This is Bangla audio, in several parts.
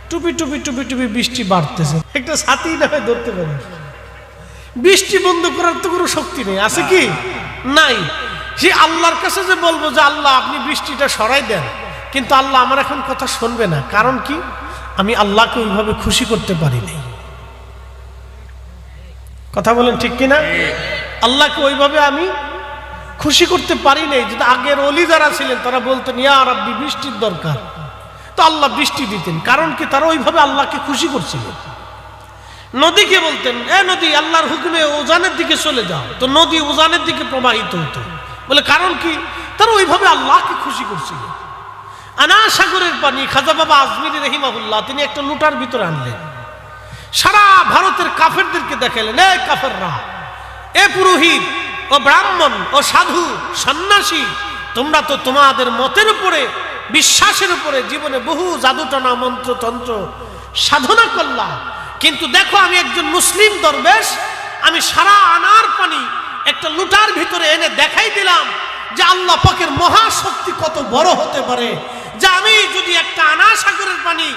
টুপি টুপি টুপি টুপি বৃষ্টি বাড়তেছে, একটা ছাতি না হয় ধরতে পারি। বৃষ্টি বন্ধ করার তো কোনো শক্তি নেই, আছে কি নাই? সে আল্লাহর কাছে যে বলবো যে আল্লাহ আপনি বৃষ্টিটা সরাই দেন, কিন্তু আল্লাহ আমার এখন কথা শুনবে না। কারণ কি? আমি আল্লাহকে ওইভাবে খুশি করতে পারি নাই। কথা বলেন ঠিক কিনা? আল্লাহকে ওইভাবে আমি খুশি করতে পারি নাই। যদি আগের ওলি যারা ছিলেন তারা বলতেন ইয়া রাব্বি বৃষ্টির দরকার, তো আল্লাহ বৃষ্টি দিতেন। কারণ কি? তারা ওইভাবে আল্লাহকে খুশি করছিল। নদীকে বলতেন এ নদী আল্লাহর হুকুমে উজানের দিকে চলে যাও, তো নদী উজানের দিকে প্রবাহিত হতো। বলে কারণ কি? তারা ওইভাবে আল্লাহকে খুশি করছিল। আনা সাগরের পানি খাজা বাবা আজমিরি রহিমাহুল্লাহ তিনি একটা লুটার ভিতরে আনলেন, সারা ভারতের কাফেরদেরকে দেখালেন, এ কাফেররা, এ পুরোহিত ও ব্রাহ্মণ ও সাধু সন্ন্যাসী, তোমরা তো তোমাদের মতের উপরে বিশ্বাসের উপরে জীবনে বহু জাদুটনা মন্ত্রতন্ত্র সাধনা করলাম, কিন্তু দেখো আমি একজন মুসলিম দরবেশ, আমি সারা আনার পানি একটা লুটার ভিতরে এনে দেখাই দিলাম যে আল্লাহ পাকের মহাশক্তি কত বড় হতে পারে, যে আমি যদি একটা আনা সাগরের পানি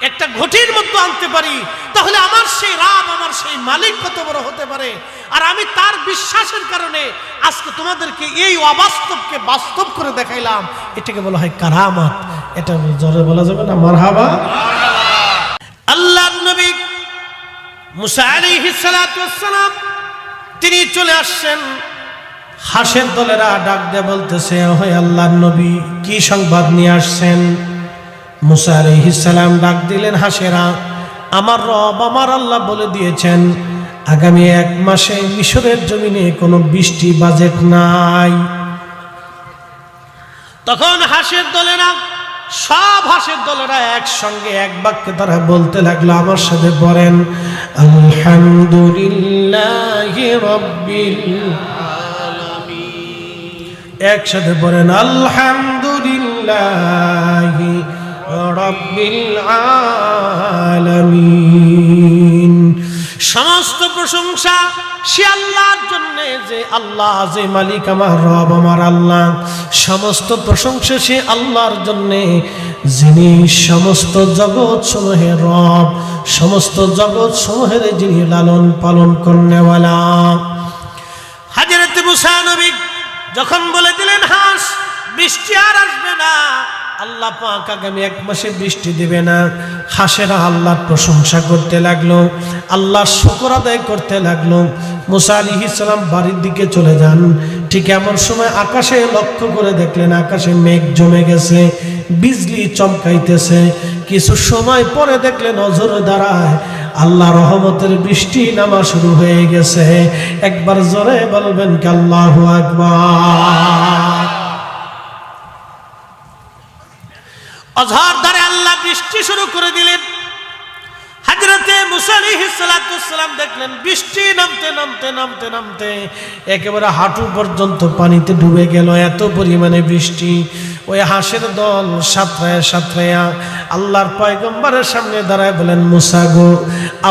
একটা ঘটির মধ্যে আনতে পারি তাহলে আমার সেই রাব, আমার সেই মালিক কত বড় হতে পারে। আর আমি তার বিশ্বাসের কারণে আজকে তোমাদেরকে এই অবাস্তবকে বাস্তব করে দেখাইলাম। এটাকে বলা হয় কারামাত। এটা জোরে বলা যাবে না? মারহাবা। আল্লাহর নবী মুসা আলাইহিস সালাতু ওয়াস সালাম তিনি চলে আসছেন। হাসের দলেরা ডাক দিয়ে বলতেছে, ওহে আল্লাহর নবী কি সংবাদ নিয়ে আসছেন? মুসা আলাইহিস সালাম ডাক দিলেন, হাসেরা, আমার রব আমার আল্লাহ বলে দিয়েছেন আগামী 1 মাসে মিশরের জমিনে কোনো বৃষ্টি বাজেট নাই। তখন হাসের দলেরা, সব হাসের দলেরা একসঙ্গে এক বাক্যে তারা বলতে লাগলো, আমার সাথে পড়েন, আলহামদুলিল্লাহি রাব্বিল আলামিন। একসাথে পড়েন, আলহামদুলিল্লাহি রাব্বিল আলামিন। সমস্ত প্রশংসা সে আল্লাহর জন্য, যে আল্লাহ, যে মালিক আমার রব আমার আল্লাহ। সমস্ত প্রশংসা সে আল্লাহর জন্য যিনি সমস্ত জগৎ সমূহের রব, সমস্ত জগৎ সমূহের যিনি লালন পালন করনেওয়ালা। হযরত মুসা নবী যখন বলে দিলেন হাস বৃষ্টি আর আসবে না, আল্লাহ পাক আগামী 1 মাসে বৃষ্টি দিবে না, হাসেরা আল্লাহর প্রশংসা করতে লাগলো, আল্লাহর শুকর আদায় করতে লাগলো। মুসা আলাইহিস সালাম বাড়ির দিকে চলে যান। ঠিক এমন সময় আকাশে লক্ষ্য করে দেখলেন আকাশে মেঘ জমে গেছে, বিজলি চমকাইতেছে। কিছু সময় পরে দেখলেন অঝোর দ্বারায় আল্লাহ রহমতের বৃষ্টি নামা শুরু হয়ে গেছে। একবার জোরে বলবেন কি আল্লাহু আকবার। অঝোর ধারে আল্লাহ বৃষ্টি শুরু করে দিলেন। হযরতে মুসা আলাইহিস সালাতু ওয়াস সালাম দেখলেন বৃষ্টি নামতে নামতে নামতে নামতে একেবারে হাঁটু পর্যন্ত পানিতে ডুবে গেল, এত পরিমাণে বৃষ্টি। ওই হাঁসের দল সাঁতরায়া সাঁতরায়া আল্লাহর পয়গম্বরের সামনে দাঁড়ায় বলেন, মুসা গো,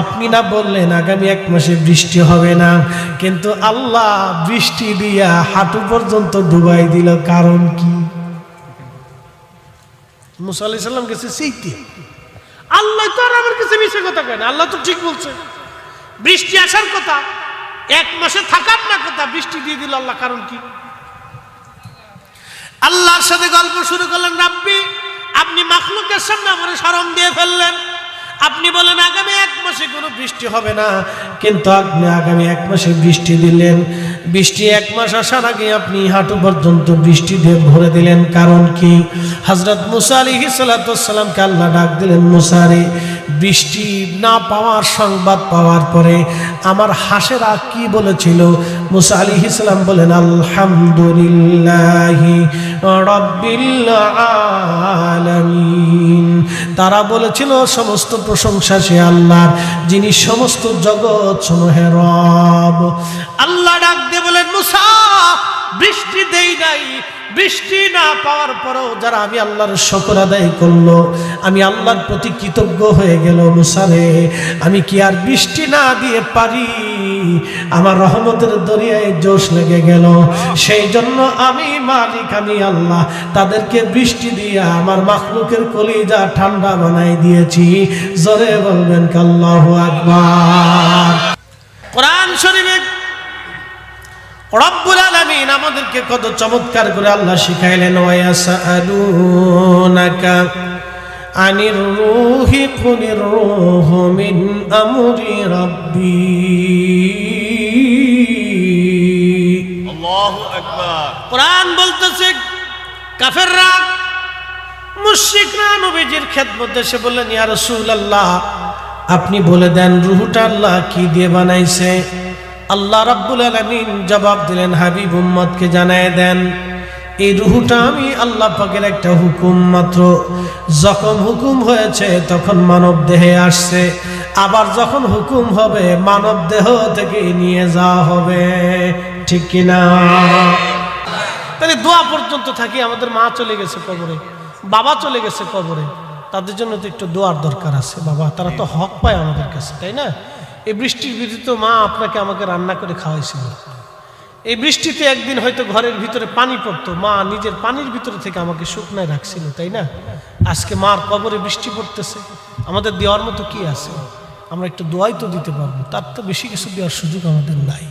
আপনি না বললেন আগামী 1 মাসে বৃষ্টি হবে না, কিন্তু আল্লাহ বৃষ্টি দিয়া হাঁটু পর্যন্ত ডুবাই দিল, কারণ কি? মুসা আলাইহিস সালাম গেছে সেইতে, আল্লাহ তো আর আমার কাছে মিছে কথা কয় না, আল্লাহ তো ঠিক বলছে। বৃষ্টি আসার কথা, 1 মাসে থাকার না কথা, বৃষ্টি দিয়ে দিল আল্লাহ, কারণ কি? আল্লাহর সাথে গল্প শুরু করলেন, রাব্বি আপনি মাখলুকের সামনে আমার শরম দিয়ে ফেললেন। আপনি বলেন আগামী 1 মাসে কোনো বৃষ্টি হবে না, কিন্তু আপনি আগামী 1 মাসে বৃষ্টি দিলেন। বৃষ্টি 1 মাস আসার আগে আপনি হাঁটু পর্যন্ত বৃষ্টি দিয়ে ভরে দিলেন, কারণ কি? হযরত মুসা আলাইহিস সালাতু ওয়াস সালামকে আল্লাহ ডাক দিলেন, মুসা রে, বৃষ্টি না পাওয়ার সংবাদ পাওয়ার পরে আমার হাঁসেরা কি বলেছিল? মুসা আলাইহিস সালাম বলেন, আলহামদুলিল্লাহি রাব্বিল আলামিন। তারা বলেছিল সমস্ত প্রশংসা সে আল্লাহর, যিনি সমস্ত জগৎ সমূহের রব। আল্লাহ ডাক দিয়ে বলেন, মুসা বৃষ্টি দেই নাই, বৃষ্টি না পাওয়ার পরেও যারা আমি আল্লাহর শুকর আদায় করলো, আমি আল্লাহর প্রতি কৃতজ্ঞ হয়ে গেল, মুসা রে আমি কি আর বৃষ্টি না দিয়ে পারি? আমার রহমতের দরিয়ায় জোশ লেগে গেল। সেই জন্য আমি মালিক, আমি আল্লাহ তাদেরকে বৃষ্টি দিয়ে আমার মাখলুকের কলিজা ঠান্ডা বানাই দিয়েছি। জোরে বলবেন আল্লাহু আকবার। কোরআন শরীফে রব্বুল আলামিন আমাদেরকে কত চমৎকার করে আল্লাহ শিখাইলেন, ওয়ায়াসআলুনাকা আনির রূহি কুলির রূহু মিন আমরি রাব্বি। আল্লাহু আকবার। কোরআন বলতেছে কাফেররা, মুশরিকরা নবীজির খেদমতে এসে বললেন, ইয়া রাসূলুল্লাহ আপনি বলে দেন রূহটা আল্লাহ কি দিয়ে বানাইছে? আল্লাহ রাব্বুল আলামিন জবাব দিলেন, হাবিব উম্মতকে জানায় দেন এই রূহটা আমি আল্লাহ পাকের একটা হুকুম মাত্র। যখন হুকুম হয়েছে তখন মানব দেহে আসছে, আবার যখন হুকুম হবে মানব দেহ থেকে নিয়ে যাওয়া হবে। ঠিক কিনা? তাহলে দোয়া পর্যন্ত থাকি। আমাদের মা চলে গেছে কবরে, বাবা চলে গেছে কবরে, তাদের জন্য তো একটু দোয়ার দরকার আছে। বাবা তারা তো হক পায় আমাদের কাছে, তাই না? এই বৃষ্টির ভিতরে তো মা আপনাকে আমাকে রান্না করে খাওয়াইছিল। এই বৃষ্টিতে একদিন হয়তো ঘরের ভিতরে পানি পড়তো, মা নিজের পানির ভিতরে থেকে আমাকে শুকনায় রাখছিল, তাই না? আজকে মার কবরে বৃষ্টি পড়তেছে, আমাদের দেওয়ার মতো কি আছে? আমরা একটু দোয়াই তো দিতে পারবো, তার তো বেশি কিছু দেওয়ার সুযোগ আমাদের নাই।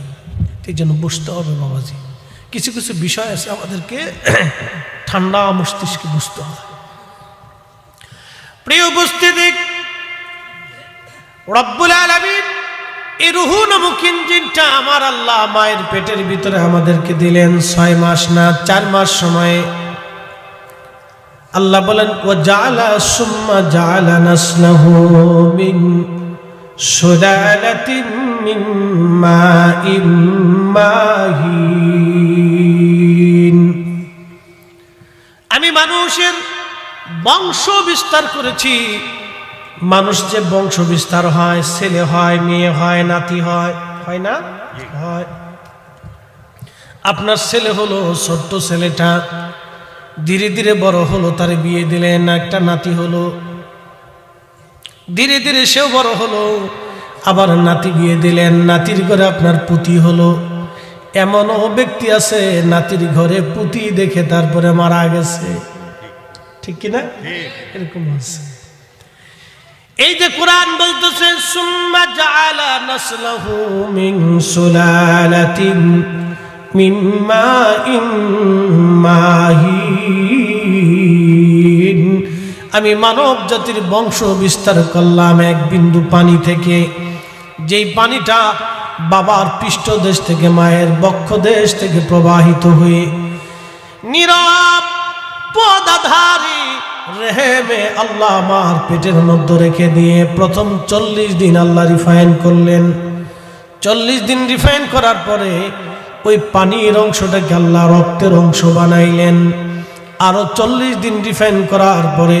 এই জন্য বুঝতে হবে বাবাজি, কিছু কিছু বিষয় আছে আমাদেরকে ঠান্ডা মস্তিষ্কে বুঝতে হবে। প্রিয় উপস্থিতি, রব্বুল আলামিন এই রূহ নামক ইঞ্জিনটা আমার আল্লাহ মায়ের পেটের ভিতরে আমাদেরকে দিলেন 6 মাস না 4 মাস সময়ে। আল্লাহ বলেন, ওয়া জাআলা সুম্মা জাআলা নাসলাহু মিন সুলালাতিন মিন মাইন মাহিন। আমি মানুষের বংশ বিস্তার করেছি। মানুষ যে বংশ বিস্তার হয়, ছেলে হয়, মেয়ে হয়, নাতি হয়, হয় না? হয়। আপনার ছেলে হলো, ছোট্ট ছেলেটা ধীরে ধীরে বড় হলো, তার বিয়ে দিলেন, একটা নাতি হলো, ধীরে ধীরে সেও বড় হলো, আবার নাতি বিয়ে দিলেন, নাতির ঘরে আপনার পুতি হলো। এমনও ব্যক্তি আছে নাতির ঘরে পুতি দেখে তারপরে মারা গেছে। ঠিক কিনা? এরকম আছে। এই যে কোরআন বলতেছে, সুম্মা জাআলা নাসলাহু মিন সুলালাতিন মিন মাইন মাহিন। আমি মানব জাতির বংশ বিস্তার করলাম এক বিন্দু পানি থেকে, যেই পানিটা বাবার পৃষ্ঠদেশ থেকে, মায়ের বক্ষদেশ থেকে প্রবাহিত হয়ে নীরব পদাধারী রেহেমে আল্লাহ আমার পেটের মধ্যে রেখে দিয়ে প্রথম 40 দিন আল্লাহ রিফাইন করলেন। 40 দিন রিফাইন করার পরে ওই পানির অংশটাকে আল্লাহ রক্তের অংশ বানাইলেন। আরো 40 দিন রিফাইন করার পরে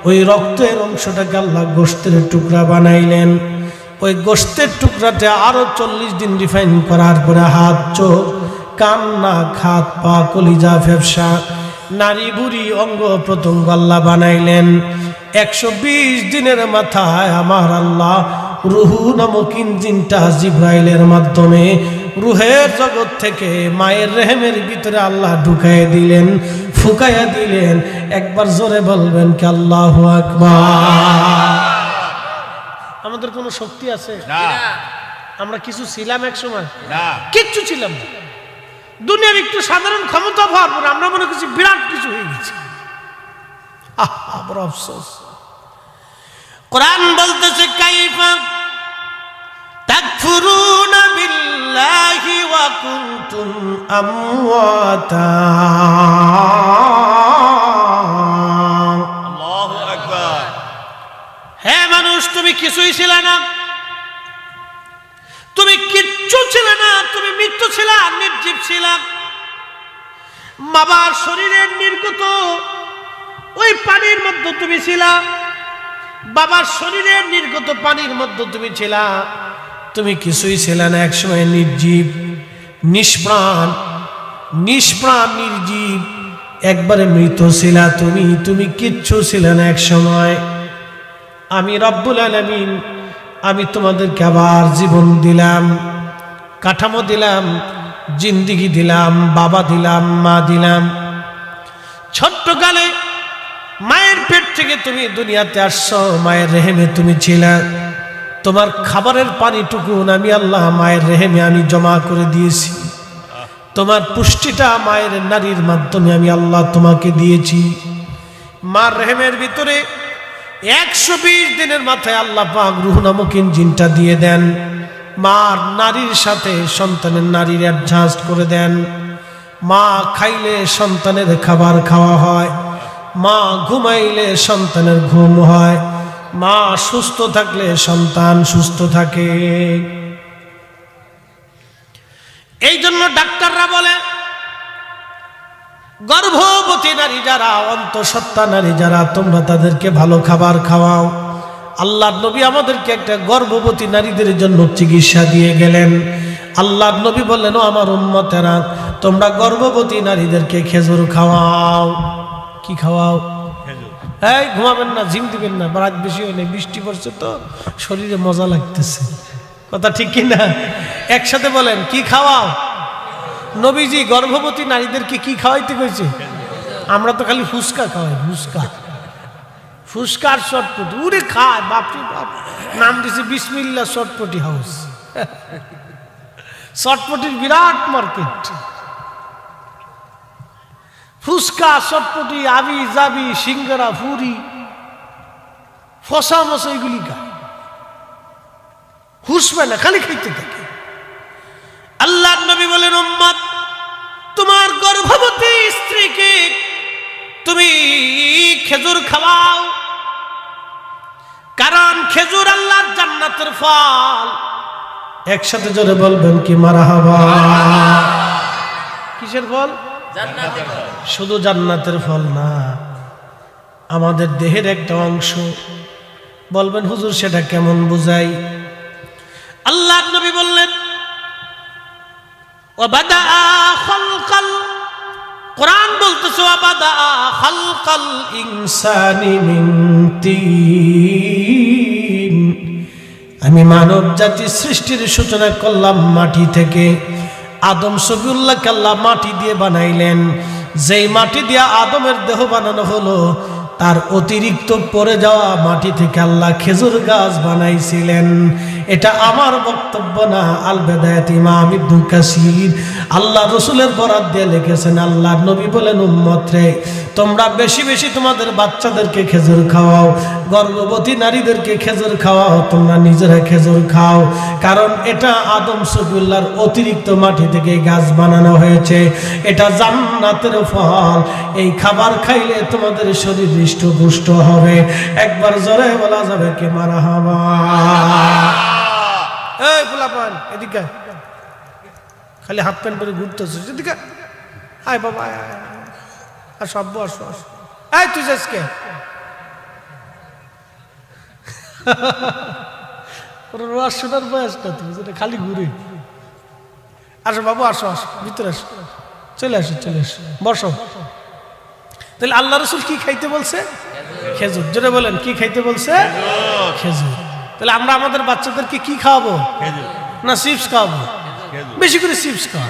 ওই রক্তের অংশটাকে আল্লাহ গোশতের টুকরা বানাইলেন। ওই গোশতের টুকরাটা আরো 40 দিন রিফাইন করার পরে হাত, চোখ, কান, নাক, হাত, পা, কলিজা, ফেফসা, নারী বুড়ি অঙ্গ প্রত্যঙ্গ আল্লাহ বানাইলেন। 120 দিনের মাথায় আমার আল্লাহ রূহ নামক ইঞ্জিনটা জিব্রাইলের মাধ্যমে রূহের জগৎ থেকে মায়ের রেহেমের ভিতরে আল্লাহ ঢুকাইয়া দিলেন, ফুকাইয়া দিলেন। একবার জোরে বলবেন কি আল্লাহু আকবার। আমাদের কোনো শক্তি আছে না, আমরা কিছু ছিলাম এক সময় না, কিচ্ছু ছিলাম না। দুনিয়ার একটু সাধারণ ক্ষমতা পাওয়ার পর আমরা মনে করছি বিরাট কিছু হয়ে গেছে। বড় আফসোস। কোরআন বলতেছে, কাইফা তাকফুরুনা বিল্লাহি ওয়া কুনতুম আমওয়াতা। আল্লাহু আকবার। হে মানুষ, তুমি কিছুই ছিলে না, তুমি কিচ্ছু ছিলে না, তুমি মৃত্যু ছিলা, নির্জীব ছিলাম। বাবার শরীরের নির্গত ওই পানির মধ্যে তুমি ছিলা, বাবার শরীরের নির্গত পানির মধ্যে তুমি ছিলা। তুমি কিছুই ছিলে না, একসময় নির্জীব, নিষ্প্রাণ, নিষ্প্রাণ নির্জীব, একবারে মৃত ছিলা তুমি কিচ্ছু ছিলে না এক সময়। আমি রব্বুল আলামিন আমি তোমাদেরকে আবার জীবন দিলাম, কাঠামো দিলাম, জিন্দিগি দিলাম, বাবা দিলাম, মা দিলাম। ছোট্টকালে মায়ের পেট থেকে তুমি দুনিয়াতে আসছো, মায়ের রেহেমে তুমি ছিলা। তোমার খাবারের পানিটুকু আমি আল্লাহ মায়ের রেহেমে আমি জমা করে দিয়েছি। তোমার পুষ্টিটা মায়ের নারীর মাধ্যমে আমি আল্লাহ তোমাকে দিয়েছি। মার রেহেমের ভিতরে 120 দিনের মাথায় আল্লাহ পাক রূহ নামক ইঞ্জিনটা দিয়ে দেন। মার নারীর সাথে সন্তানের নারীর অ্যাডজাস্ট করে দেন। মা খাইলে সন্তানের খাবার খাওয়া হয়, মা ঘুমাইলে সন্তানের ঘুম হয়, মা সুস্থ থাকলে সন্তান সুস্থ থাকে। এই জন্য ডাক্তাররা বলে গর্ভবতী নারী যারা, অন্তঃসত্ত্বা নারী যারা, তোমরা তাদেরকে ভালো খাবার খাওয়াও। আল্লাহর নবী আমাদেরকে একটা গর্ভবতী নারীদের জন্য চিকিৎসা দিয়ে গেলেন। আল্লাহর নবী বললেন, ও আমার উম্মতেরা, তোমরা গর্ভবতী নারীদেরকে খেজুর খাওয়াও। কি খাওয়াও? এই ঘুমাবেন না, ঝিম দিবেন না, রাত বেশি হয় না, বৃষ্টি পড়ছে তো শরীরে মজা লাগতেছে। কথা ঠিক কিনা? একসাথে বলেন, কি খাওয়াও? নবীজি গর্ভবতী নারীদেরকে কি খাওয়াইতে কইছে? আমরা তো খালি ফুসকা খাওয়াই, ফুসকার চটপটি। উরে খায়, বাপরে বাপ, নাম দিছে বিসমিল্লাহ চটপটি হাউস। চটপটির বিরাট মার্কেট। ফুসকা, চটপটি, আবি জাবি, সিঙ্গারা, ফুরি, ফসা মশা এগুলি খায়, হুসবে না, খালি খাইতে থাকে। আল্লাহর নবী বলেন, উম্মত, তোমার গর্ভবতী স্ত্রীকে তুমি খেজুর খাওয়াও, কারণ খেজুর আল্লাহর জান্নাতের ফল। একসাথে জোরে বলবেন কি মারহাবা। কিসের ফল? জান্নাতের ফল। শুধু জান্নাতের ফল না, আমাদের দেহের একটা অংশ। বলবেন হুজুর সেটা কেমন বুঝাই? আল্লাহর নবী বললেন, ওয়াবাদা খালকাল, কোরআন বলতেছে ওয়াবাদা খালকাল ইনসানি মিন তিন, আমি মানব জাতি সৃষ্টির সূচনা করলাম মাটি থেকে। আদম সফিউল্লাহকে আল্লাহ মাটি দিয়ে বানাইলেন। যেই মাটি দিয়ে আদমের দেহ বানানো হলো, তার অতিরিক্ত পড়ে যাওয়া মাটি থেকে আল্লাহ খেজুর গাছ বানাইছিলেন। এটা আমার বক্তব্য না, আল বেদায়াত ইমাম ইবনে কাসির আল্লাহ রসুলের বরাত দিয়ে লিখেছেন। আল্লাহর নবী বলেন, উম্মত রে, তোমরা বেশি বেশি তোমাদের বাচ্চাদেরকে খেজুর খাওয়াও, গর্ভবতী নারীদেরকে খেজুর খাওয়াও, তোমরা নিজেরা খেজুর খাও, কারণ এটা আদম সফিউল্লাহর অতিরিক্ত মাটি থেকে গাছ বানানো হয়েছে। এটা জান্নাতের ফল। এই খাবার খাইলে তোমাদের শরীর হৃষ্টপুষ্ট হবে। একবার জোরে বলা যাবে কি মারহাবা। এই গোলাপান এদিকে, খালি হাফ প্যান্ট পরে ঘুরতেছিস, এদিকে আয় বাবা, আয় আয়, আসো আব্বু, আসো আসো। এই তুই আজকে রোয়াজ শোনার বয়স না, তুমি যেটা খালি ঘুরে। আসো বাবু, আসো আসো, ভিতরে আসো, চলে আসো, চলে আসো, বসো। তাহলে আল্লাহ রসুল কি খাইতে বলছে? খেজুর। জোরে বলেন, কি খাইতে বলছে? খেজুর। তাহলে আমরা আমাদের বাচ্চাদেরকে কি খাওয়াবো? না চিপস খাওয়াবো? বেশি করে চিপস খাওয়া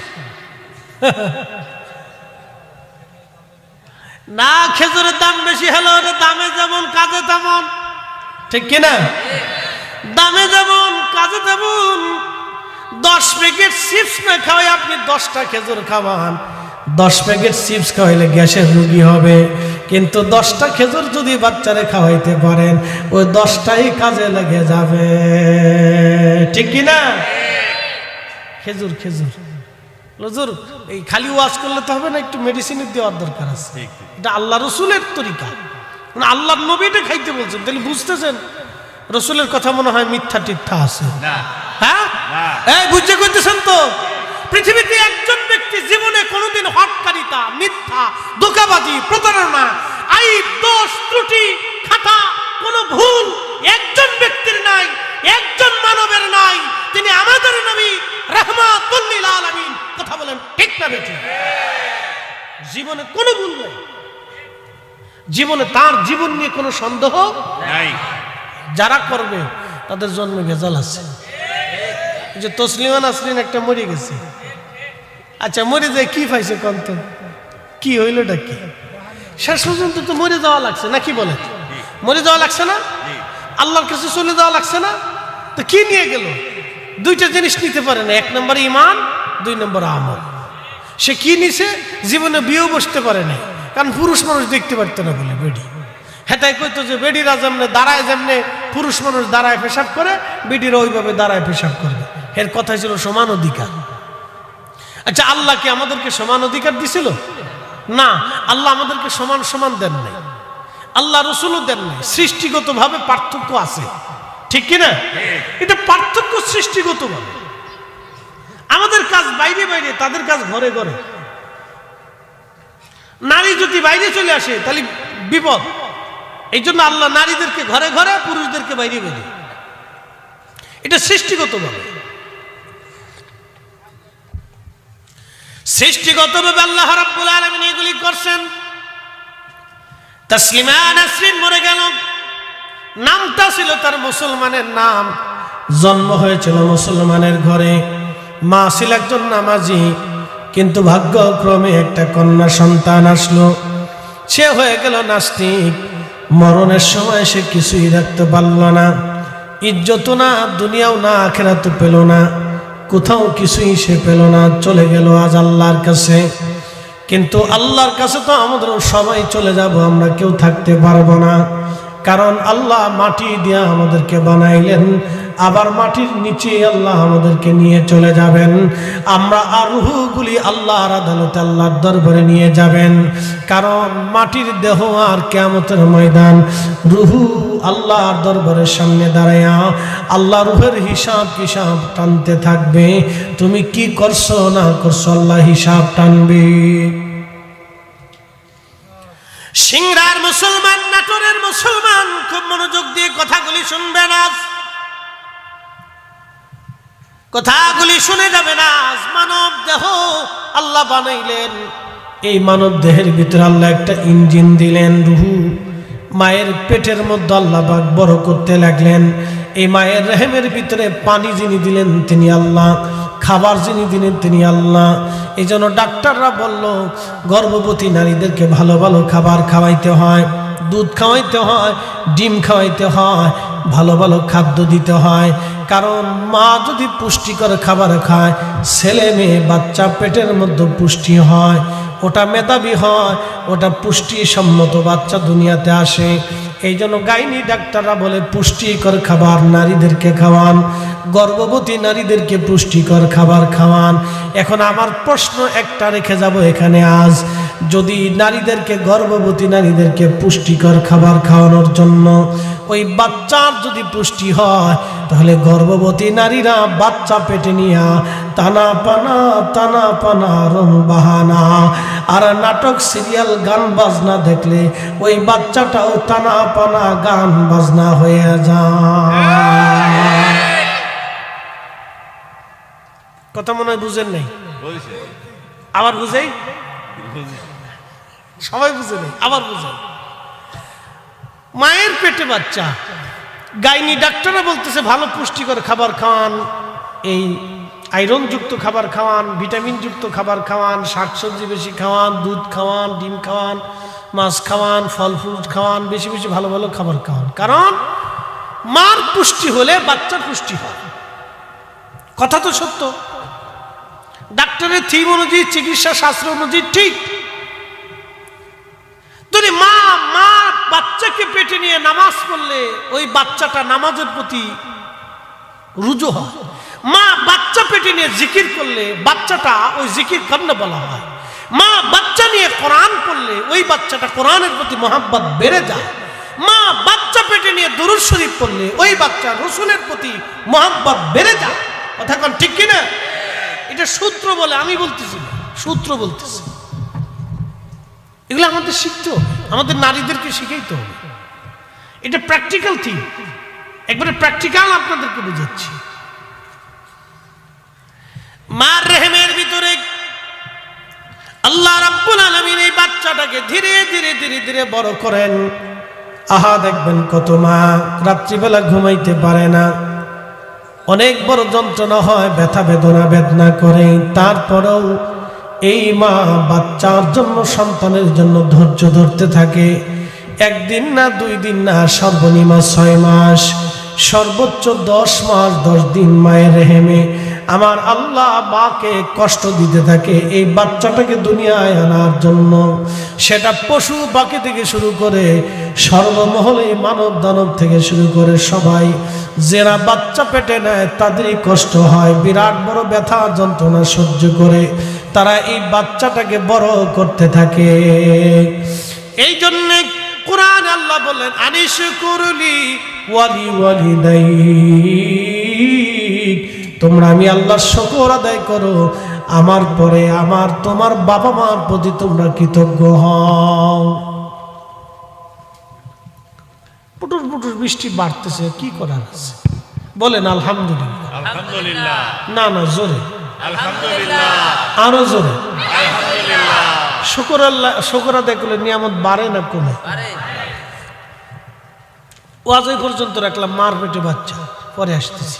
না। খেজুরের দাম বেশি হলো, দামে যেমন কাজে তেমন, ঠিক কিনা? দামে যেমন কাজে তেমন। 10 প্যাকেট চিপস না খাওয়াই আপনি 10টা খেজুর খাওয়ান, 10 প্যাকেট চিপস খাওয়াইলে গ্যাসের রোগী হবে। কিন্তু 10টা খেজুর যদি বাচ্চারে খাওয়াইতে পারেন, ওই 10টাই কাজে লেগে যাবে, ঠিক কিনা? খেজুর খেজুর হুজুর, এই খালি ওয়াজ করলে তো হবে না, একটু মেডিসিনের দেওয়ার দরকার আছে। এটা আল্লাহ রসুলের তরিকা, আল্লাহর নবী এটা খাইতে বলছেন। তাহলে বুঝতেছেন রসুলের কথা মনে হয় মিথ্যা টিথ্যা আছে। হ্যাঁ, এই বুঝতে করতেছেন তো? পৃথিবীতে একজন ব্যক্তি জীবনে কোনোদিন হটকারিতা, মিথ্যা, ধোঁকাবাজি, প্রতারণা, আইব, দোষ, ত্রুটি, খাতা, কোনো ভুল একজন ব্যক্তির নাই, একজন মানবের নাই। তিনি আমাদের নবী রাহমাতুল লিল আলামিন। কথা বলেন ঠিক না বেঠিক? জীবনে কোনো ভুল নাই, জীবনে তার জীবন নিয়ে কোনো সন্দেহ নাই। যারা করবে তাদের জন্মে ভেজাল আছে। যে তসলিমা নাসরিন একটা মরে গেছে, আচ্ছা মরে যায় কি পাইছে কন্ত, কি হইলটা কি? শেষ পর্যন্ত তো মরে যাওয়া লাগছে না, কি বলে? মরে যাওয়া লাগছে না, আল্লাহর কাছে চলে যাওয়া লাগছে না? তো কি নিয়ে গেল? দুইটা জিনিস নিতে পারে না, এক নম্বর ইমান, দুই নম্বর আমল। সে কি নিছে? জীবনে বিয়েও বসতে পারে না, কারণ পুরুষ মানুষ দেখতে পারতো না বলে বেডি। হেতাই কইতো যে বেডিরা যেমনে দাঁড়ায়, যেমনে পুরুষ মানুষ দাঁড়ায় পেশাব করে, বেডিরা ওইভাবে দাঁড়ায় পেশাব করবে। এর কথা ছিল সমান অধিকার। আচ্ছা আল্লাহ কি আমাদেরকে সমান অধিকার দিছিল? না, আল্লাহ আমাদেরকে সমান সমান দেন নাই, আল্লাহ রসুলও দেন নাই। সৃষ্টিগতভাবে পার্থক্য আছে, ঠিক কিনা? এটা পার্থক্য সৃষ্টিগতভাবে। আমাদের কাজ বাইরে বাইরে, তাদের কাজ ঘরে ঘরে। নারী যদি বাইরে চলে আসে তাহলে বিপদ। এই জন্য আল্লাহ নারীদেরকে ঘরে ঘরে, পুরুষদেরকে বাইরে বাইরে। এটা সৃষ্টিগতভাবে। সৃষ্টিগতভাবে আল্লাহ রাব্বুল আলামিন এগুলি করছেন। তাসলিমা নাসরিন মরে গেল, নামটা ছিল তার মুসলমানের নাম, জন্ম হয়েছিল মুসলমানের ঘরে, মা ছিল একজন নামাজি, কিন্তু ভাগ্যক্রমে একটা কন্যা সন্তান আসলো, সে হয়ে গেল নাস্তিক। মরণের সময় সে কিছুই রাখতে পারল না, ইজ্জত না, দুনিয়াও না, আখিরাতও পেল না, কোথাও কিছুই সে পেল না, চলে গেল আজ আল্লাহর কাছে। কিন্তু আল্লাহর কাছে তো আমাদের সবাই চলে যাব, আমরা কেউ থাকতে পারবো না, কারণ আল্লাহ মাটি দিয়ে আমাদেরকে বানাইলেন, আবার মাটির নিচে আল্লাহ আমাদেরকে নিয়ে চলে যাবেন। আমরা আর রূহগুলি আল্লাহর আদালতে, আল্লাহর দরবারে নিয়ে যাবেন, কারণ মাটির দেহ আর কিয়ামতের ময়দান রূহ আল্লাহর দরবারের সামনে দাঁড়ায়া আল্লাহ রূহের হিসাব কিসাব টানতে থাকবে। তুমি কি করছো না করছো, আল্লাহ হিসাব টানবে। সিংড়ার মুসলমান, নাটোরের মুসলমান, খুব মনোযোগ দিয়ে কথাগুলি শুনবেন, আজ কথাগুলি শুনে যাবেন। আজ মানব দেহ আল্লাহ বানাইলেন, এই মানব দেহের ভিতরে আল্লাহ একটা ইঞ্জিন দিলেন, রুহু। মায়ের পেটের মধ্যে আল্লাহ পাক বড় করতে লাগলেন। এই মায়ের রেহেমের ভিতরে পানি যিনি দিলেন তিনি আল্লাহ, খাবার যিনি দিলেন তিনি আল্লাহ। এই জন্য ডাক্তাররা বলল গর্ভবতী নারীদেরকে ভালো ভালো খাবার খাওয়াইতে হয়, দুধ খাওয়াইতে হয়, ডিম খাওয়াইতে হয়, ভালো ভালো খাদ্য দিতে হয়। কারণ মা যদি পুষ্টিকর খাবার খায়, ছেলে মেয়ে বাচ্চা পেটের মধ্যে পুষ্টি হয়, ওটা মেধাবী হয়, ওটা পুষ্টিসম্মত বাচ্চা দুনিয়াতে আসে। এই জন্য গাইনি ডাক্তাররা বলে পুষ্টিকর খাবার নারীদেরকে খাওয়ান, গর্ভবতী নারীদেরকে পুষ্টিকর খাবার খাওয়ান। এখন আমার প্রশ্ন একটা রেখে যাব এখানে আজ, যদি নারীদেরকে, গর্ভবতী নারীদেরকে পুষ্টিকর খাবার খাওয়ানোর জন্য ওই বাচ্চার যদি পুষ্টি হয়, তাহলে গর্ভবতী নারীরা বাচ্চা পেটে নিয়া টানা পানা রং বাহানা আর নাটক সিরিয়াল গান বাজনা দেখলে ওই বাচ্চাটাও টানা পানা গান বাজনা হয়ে যায়। কথা মনে হয় বুঝেন নাই, আবার বুঝাই, সবাই বুঝে নেই, আবার বুঝাই। মায়ের পেটে বাচ্চা, গাইনি ডাক্তাররা বলতেছে ভালো পুষ্টিকর খাবার খাওয়ান, এই আয়রনযুক্ত খাবার খাওয়ান, ভিটামিনযুক্ত খাবার খাওয়ান, শাকসবজি বেশি খাওয়ান, দুধ খাওয়ান, ডিম খাওয়ান, মাছ খাওয়ান, ফল ফ্রুট খাওয়ান, বেশি বেশি ভালো ভালো খাবার খাওয়ান। কারণ মার পুষ্টি হলে বাচ্চার পুষ্টি হয়। কথা তো সত্য, ডাক্তারের থিম অনুযায়ী, চিকিৎসা শাস্ত্র অনুযায়ী ঠিক। যদি মা বাচ্চাকে পেটে নিয়ে নামাজ পড়লে ওই বাচ্চাটা নামাজের প্রতি রুজু হয়। মা বাচ্চা পেটে নিয়ে জিকির করলে বাচ্চাটা ওই জিকির কান্না বলা হয়। মা বাচ্চা নিয়ে কোরআন পড়লে ওই বাচ্চাটা কোরআনের প্রতি মহাব্বত বেড়ে যায়। মা বাচ্চা পেটে নিয়ে দুরূদ শরীফ পড়লে ওই বাচ্চা রসুলের প্রতি মহাব্বত বেড়ে যায়। কথা কোন ঠিক কিনা? এটা সূত্র বলে, আমি বলতেছি না, সূত্র বলতেছি। এগুলো আমাদের শিখতে হবে, আমাদের নারীদেরকে শিখাইতে হবে। এটা প্র্যাকটিক্যাল থিং, একবারে প্র্যাকটিক্যাল আপনাদেরকে বুঝাচ্ছি। মার রেহেমের ভিতরে আল্লাহ রাব্বুল আলামিন এই বাচ্চাটাকে ধীরে ধীরে ধীরে ধীরে বড় করেন। আহা দেখবেন কত মা রাত্রিবেলা ঘুমাইতে পারে না, অনেক বড় যন্ত্রণা হয়, ব্যথা বেদনা করে, তারপরেও এই মা বাচ্চার জন্য, সন্তানের জন্য ধৈর্য ধরতে থাকে। একদিন না 2 দিন না, সর্বনিম্ন 6 মাস, সর্বোচ্চ 10 মাস 10 দিন মায়ের রেহেমে আমার আল্লাহ মাকে কষ্ট দিতে থাকে এই বাচ্চাটাকে দুনিয়ায় আনার জন্য। সেটা পশু পাখি থেকে শুরু করে সর্বমহলে মানব দানব থেকে শুরু করে সবাই যারা বাচ্চা পেটে নেয় তাদেরই কষ্ট হয়, বিরাট বড় ব্যথা যন্ত্রণা সহ্য করে তারা এই বাচ্চাটাকে বড় করতে থাকে। এই জন্যে কুরআন আল্লাহ বলেন আনিশকুরলি ওয়ালি ওয়ালিদাইক, তোমরা আমি আল্লাহর শুকর আদায় করো, আমার পরে আমার তোমার বাবা মার প্রতি তোমরা কৃতজ্ঞ হও। পুটুর পুটুর বৃষ্টি বাড়তেছে, কি করার আছে বলেন? আলহামদুলিল্লাহ। আলহামদুলিল্লাহ। না না, জোরে আলহামদুলিল্লাহ। আরো জোরে। আলহামদুলিল্লাহ। শুকর আল্লাহ, শুকর আদায় করলে নিয়ামত বাড়ে না কমে? ওয়াজ এই পর্যন্ত রাখলাম, মার পেটে বাচ্চা, পরে আসতেছি।